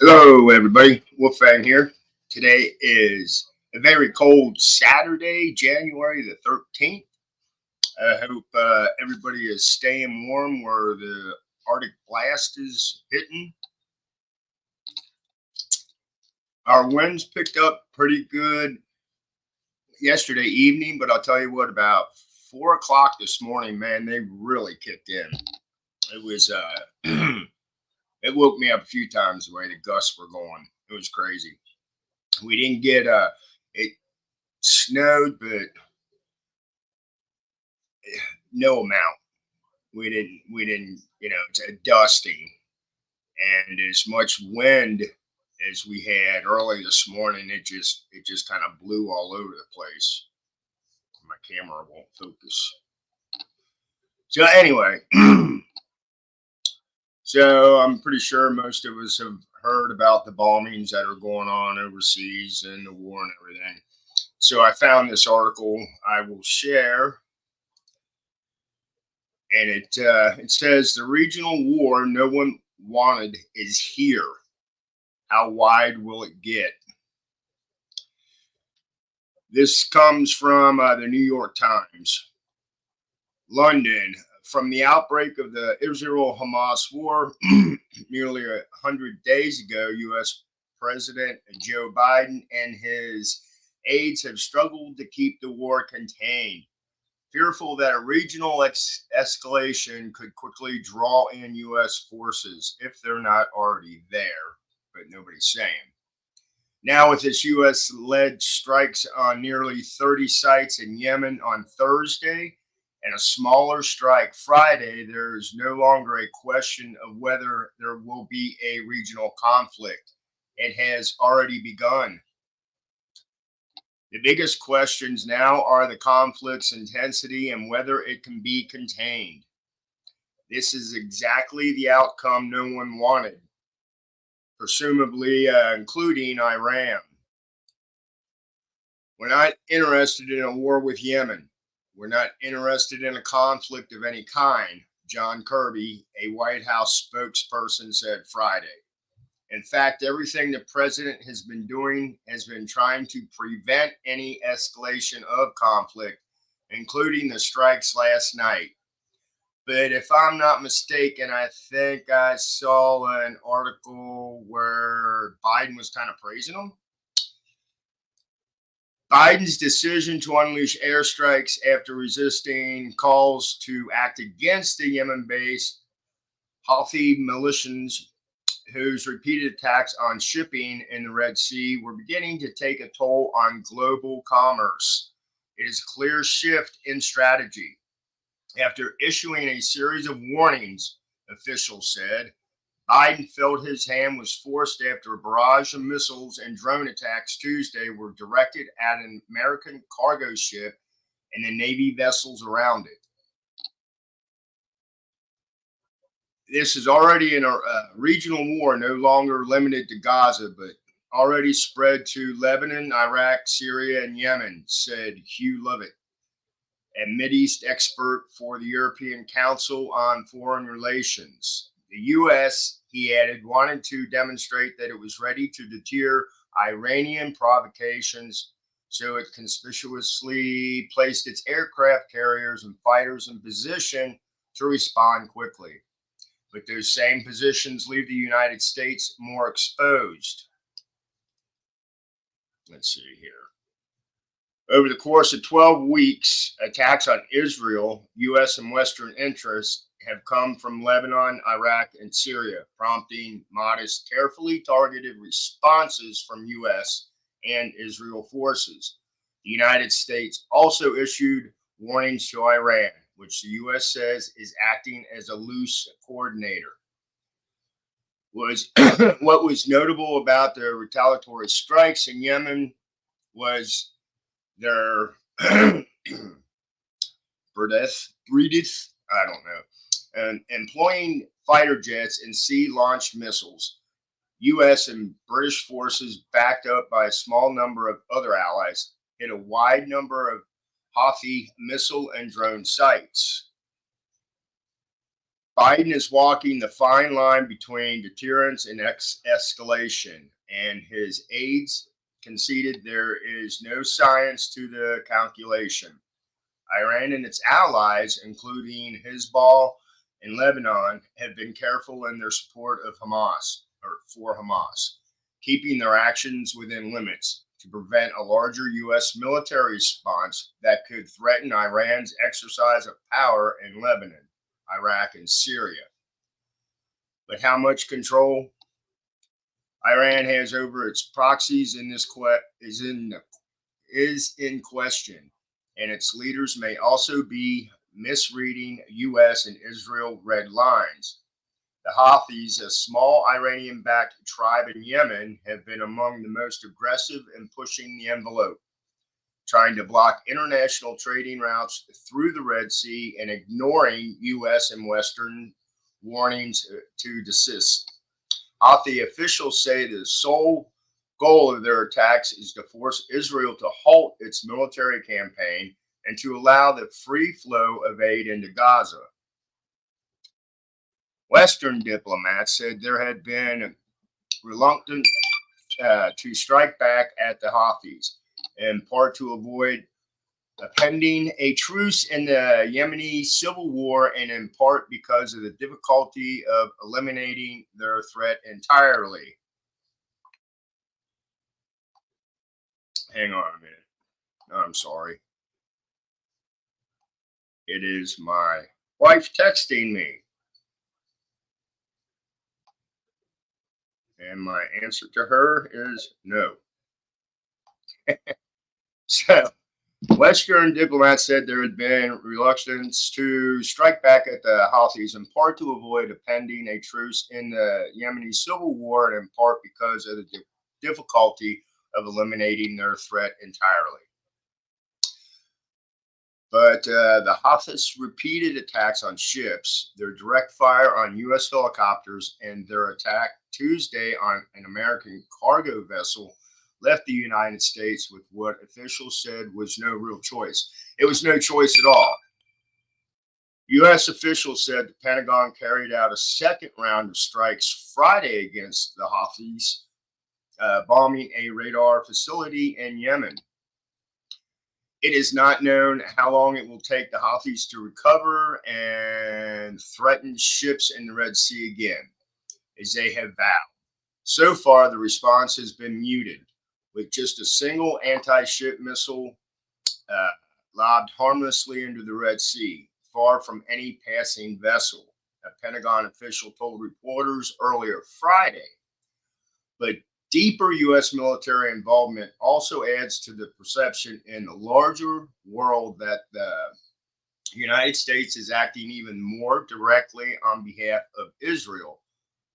Hello, everybody. Wolfgang here. Today is a very cold Saturday, January the 13th. I hope everybody is staying warm where the Arctic blast is hitting. Our winds picked up pretty good yesterday evening, but I'll tell you what, about 4 o'clock this morning, man, they really kicked in. It was, it woke me up a few times the way the gusts were going. It was crazy. We didn't get, it snowed, but no amount. We didn't it's a dusting, and as much wind as we had early this morning, it just kind of blew all over the place. My camera won't focus. So anyway, so I'm pretty sure most of us have heard about the bombings that are going on overseas and the war and everything. So I found this article I will share, and it says the regional war no one wanted is here. How wide will it get? This comes from the New York Times. London. From the outbreak of the Israel Hamas war nearly 100 days ago, U.S. President Joe Biden and his aides have struggled to keep the war contained, fearful that a regional escalation could quickly draw in U.S. forces if they're not already there, but nobody's saying. Now, with its U.S. led strikes on nearly 30 sites in Yemen on Thursday and a smaller strike Friday, there is no longer a question of whether there will be a regional conflict. It has already begun. The biggest questions now are the conflict's intensity and whether it can be contained. This is exactly the outcome no one wanted, presumably including Iran. We're not interested in a war with Yemen. We're not interested in a conflict of any kind, John Kirby, a White House spokesperson, said Friday. In fact, everything the president has been doing has been trying to prevent any escalation of conflict, including the strikes last night. But if I'm not mistaken, I think I saw an article where Biden was kind of praising him. Biden's decision to unleash airstrikes after resisting calls to act against the Yemen based Houthi militias, whose repeated attacks on shipping in the Red Sea were beginning to take a toll on global commerce. It is a clear shift in strategy. After issuing a series of warnings, officials said, Biden felt his hand was forced after a barrage of missiles and drone attacks Tuesday were directed at an American cargo ship and the Navy vessels around it. This is already in a regional war, no longer limited to Gaza, but already spread to Lebanon, Iraq, Syria, and Yemen, said Hugh Lovett, a Mideast expert for the European Council on Foreign Relations. The U.S., he added, wanted to demonstrate that it was ready to deter Iranian provocations, so it conspicuously placed its aircraft carriers and fighters in position to respond quickly. But those same positions leave the United States more exposed. Let's see here. Over the course of 12 weeks, attacks on Israel, U.S. and Western interests have come from Lebanon, Iraq, and Syria, prompting modest, carefully targeted responses from U.S. and Israel forces. The United States also issued warnings to Iran, which the U.S. says is acting as a loose coordinator. Was what was notable about the retaliatory strikes in Yemen was their Bredith, I don't know, and employing fighter jets and sea launched missiles. U.S. and British forces, backed up by a small number of other allies, hit a wide number of Houthi missile and drone sites. Biden is walking the fine line between deterrence and escalation, and his aides conceded there is no science to the calculation. Iran and its allies, including Hezbollah and Lebanon, have been careful in their support of Hamas or for Hamas, keeping their actions within limits to prevent a larger U.S. military response that could threaten Iran's exercise of power in Lebanon, Iraq, and Syria. But how much control Iran has over its proxies in this is in question, and its leaders may also be misreading U.S. and Israel red lines. The Houthis, a small Iranian backed tribe in Yemen, have been among the most aggressive in pushing the envelope, trying to block international trading routes through the Red Sea and ignoring U.S. and Western warnings to desist. Houthi officials say the sole goal of their attacks is to force Israel to halt its military campaign and to allow the free flow of aid into Gaza. Western diplomats said there had been reluctance to strike back at the Houthis, in part to avoid pending a truce in the Yemeni civil war, and in part because of the difficulty of eliminating their threat entirely. Hang on a minute. I'm sorry. It is my wife texting me. And my answer to her is no. So, Western diplomats said there had been reluctance to strike back at the Houthis, in part to avoid pending a truce in the Yemeni civil war, and in part because of the difficulty of eliminating their threat entirely. But the Houthis' repeated attacks on ships, their direct fire on U.S. helicopters, and their attack Tuesday on an American cargo vessel left the United States with what officials said was no real choice. It was no choice at all. U.S. officials said the Pentagon carried out a second round of strikes Friday against the Houthis, bombing a radar facility in Yemen. It is not known how long it will take the Houthis to recover and threaten ships in the Red Sea again, as they have vowed. So far, the response has been muted, with just a single anti-ship missile lobbed harmlessly into the Red Sea, far from any passing vessel, a Pentagon official told reporters earlier Friday. But deeper U.S. military involvement also adds to the perception in the larger world that the United States is acting even more directly on behalf of Israel,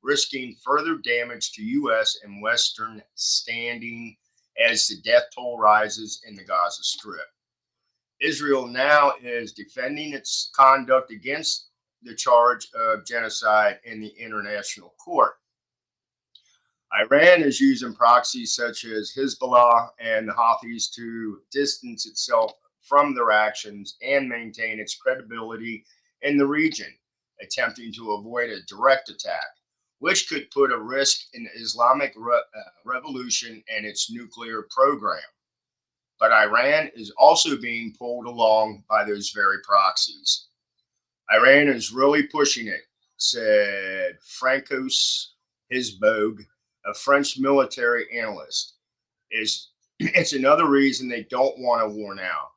risking further damage to U.S. and Western standing as the death toll rises in the Gaza Strip. Israel now is defending its conduct against the charge of genocide in the international court. Iran is using proxies such as Hezbollah and the Houthis to distance itself from their actions and maintain its credibility in the region, attempting to avoid a direct attack, which could put a risk in the Islamic revolution and its nuclear program. But Iran is also being pulled along by those very proxies. Iran is really pushing it, said Francois Hizboug, a French military analyst. It's another reason they don't want a war now.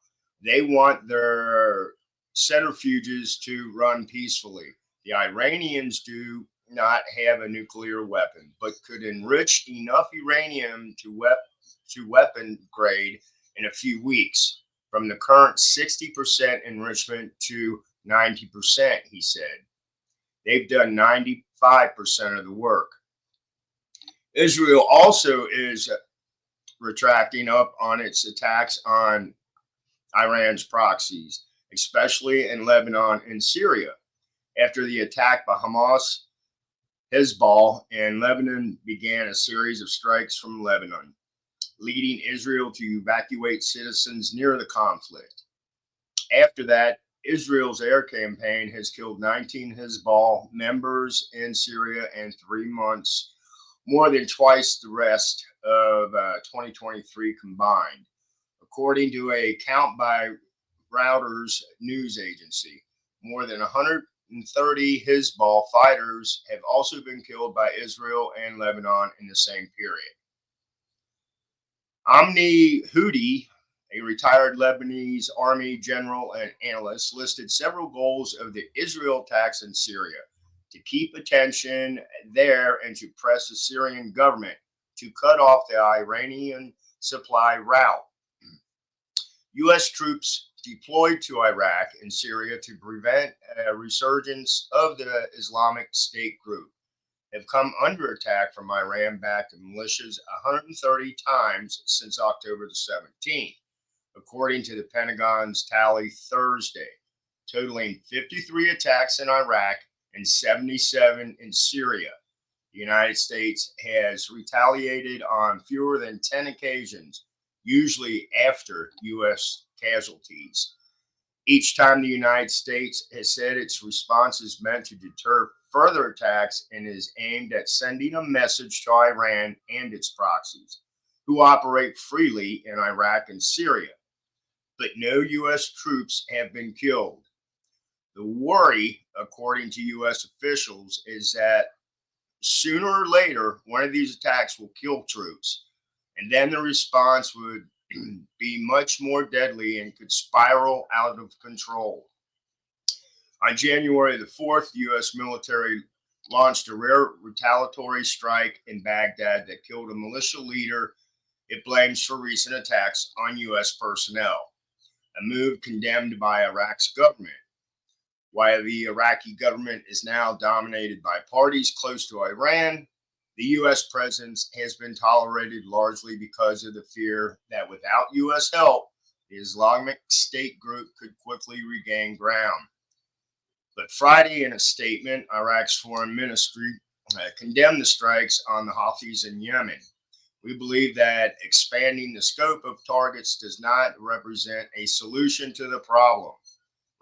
They want their centrifuges to run peacefully. The Iranians do not have a nuclear weapon, but could enrich enough uranium to weapon grade in a few weeks, from the current 60% enrichment to 90%, he said. They've done 95% of the work. Israel also is retracting up on its attacks on Iran's proxies, especially in Lebanon and Syria. After the attack by Hamas, Hezbollah and Lebanon began a series of strikes from Lebanon, leading Israel to evacuate citizens near the conflict. After that, Israel's air campaign has killed 19 Hezbollah members in Syria in 3 months, more than twice the rest of 2023 combined, according to a count by Reuters news agency. More than 130 Hezbollah fighters have also been killed by Israel and Lebanon in the same period. Amni Hudi, a retired Lebanese army general and analyst, listed several goals of the Israel attacks in Syria to keep attention there and to press the Syrian government to cut off the Iranian supply route. U.S. troops deployed to Iraq and Syria to prevent a resurgence of the Islamic State group have come under attack from Iran-backed militias 130 times since October the 17th, according to the Pentagon's tally Thursday, totaling 53 attacks in Iraq and 77 in Syria. The United States has retaliated on fewer than 10 occasions, usually after U.S. casualties. Each time the United States has said its response is meant to deter further attacks and is aimed at sending a message to Iran and its proxies, who operate freely in Iraq and Syria. But no U.S. troops have been killed. The worry, according to U.S. officials, is that sooner or later, one of these attacks will kill troops, and then the response would be much more deadly and could spiral out of control. On January the 4th, the U.S. military launched a rare retaliatory strike in Baghdad that killed a militia leader it blames for recent attacks on U.S. personnel, a move condemned by Iraq's government. While the Iraqi government is now dominated by parties close to Iran, the U.S. presence has been tolerated largely because of the fear that without U.S. help, the Islamic State group could quickly regain ground. But Friday, in a statement, Iraq's foreign ministry condemned the strikes on the Houthis in Yemen. We believe that expanding the scope of targets does not represent a solution to the problem.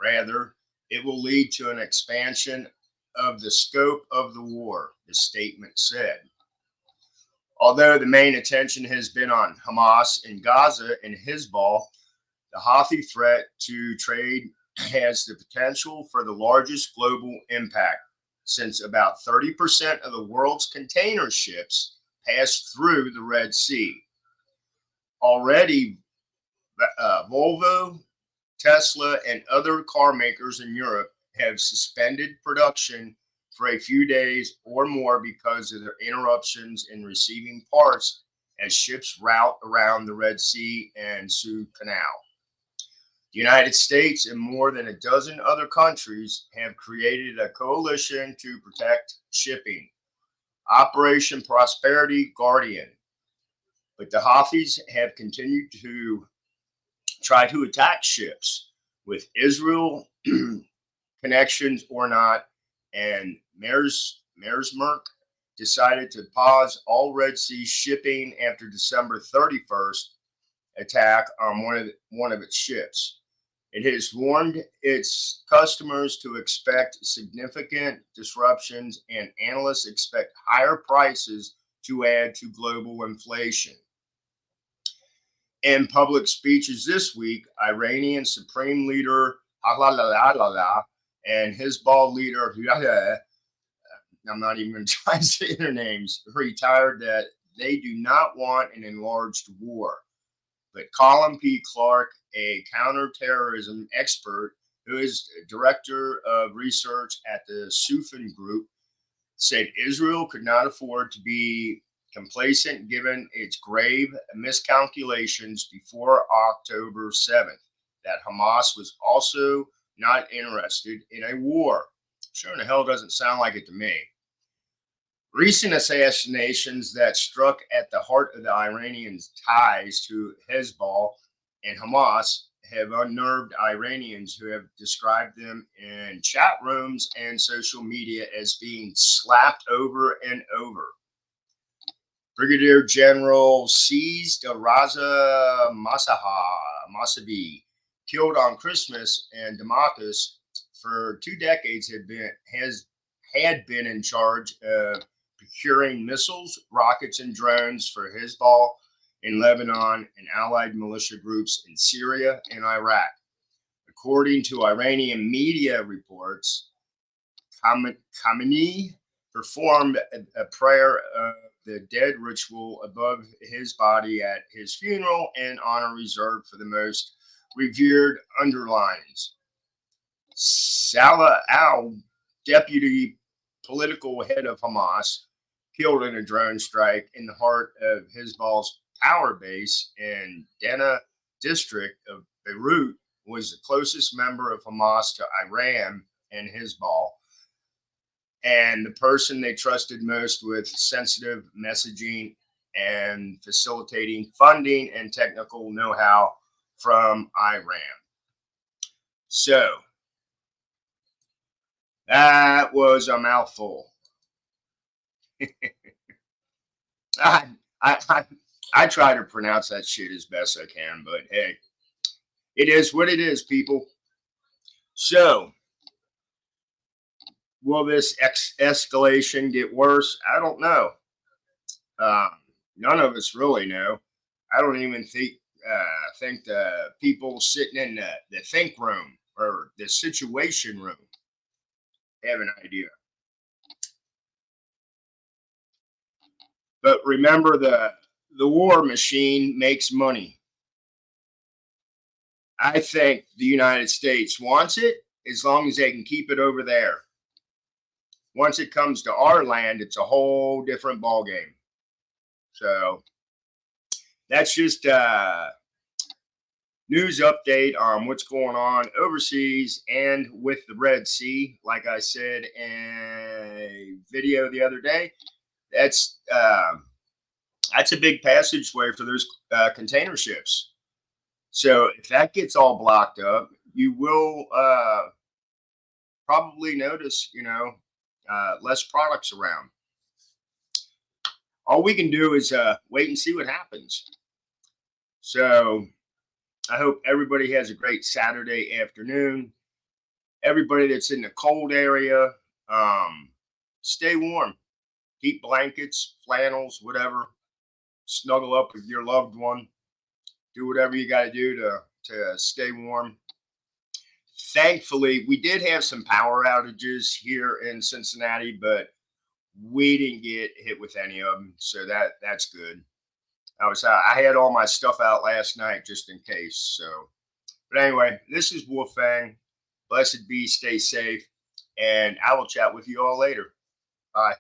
Rather, it will lead to an expansion of the scope of the war, the statement said. Although the main attention has been on Hamas in Gaza and Hezbollah, the Houthi threat to trade has the potential for the largest global impact, since about 30% of the world's container ships pass through the Red Sea. Already, Volvo, Tesla, and other car makers in Europe have suspended production for a few days or more because of their interruptions in receiving parts as ships route around the Red Sea and Suez Canal. The United States and more than a dozen other countries have created a coalition to protect shipping, Operation Prosperity Guardian. But the Houthis have continued to try to attack ships with Israel connections or not, and Maersk decided to pause all Red Sea shipping after December 31st attack on one of its ships. It has warned its customers to expect significant disruptions, and analysts expect higher prices to add to global inflation. In public speeches this week, Iranian Supreme Leader and Hezbollah leader, I'm not even going to try to say their names, retired that they do not want an enlarged war. But Colin P. Clark, a counterterrorism expert who is director of research at the Sufin Group, said Israel could not afford to be complacent given its grave miscalculations before October 7th, that Hamas was also not interested in a war. Sure in the hell doesn't sound like it to me. Recent assassinations that struck at the heart of the Iranians' ties to Hezbollah and Hamas have unnerved Iranians who have described them in chat rooms and social media as being slapped over and over. Brigadier General Seized Raza Masabi killed on Christmas, and Damascus for 2 decades had been in charge of procuring missiles, rockets, and drones for Hezbollah in Lebanon and allied militia groups in Syria and Iraq. According to Iranian media reports, Khamenei performed a prayer of the dead ritual above his body at his funeral in honor reserved for the most revered underlines. Salah al, deputy political head of Hamas, killed in a drone strike in the heart of Hezbollah's power base in Dena district of Beirut, was the closest member of Hamas to Iran and Hezbollah, and the person they trusted most with sensitive messaging and facilitating funding and technical know-how from Iran. So that was a mouthful. I, I try to pronounce that shit as best I can, but hey, it is what it is, people. So, will this escalation get worse? I don't know. None of us really know. I don't even think the people sitting in the think room or the situation room have an idea. But remember, the war machine makes money. I think the United States wants it as long as they can keep it over there. Once it comes to our land, it's a whole different ballgame. So that's just news update on what's going on overseas and with the Red Sea. Like I said in a video the other day, that's a big passageway for those container ships. So if that gets all blocked up, you will probably notice, less products around. All we can do is wait and see what happens. So I hope everybody has a great Saturday afternoon. Everybody that's in the cold area, stay warm. Keep blankets, flannels, whatever. Snuggle up with your loved one. Do whatever you got to do to stay warm. Thankfully, we did have some power outages here in Cincinnati, but we didn't get hit with any of them, so that's good. I had all my stuff out last night just in case. So, but anyway, this is Wolfang. Blessed be, stay safe, and I will chat with you all later. Bye.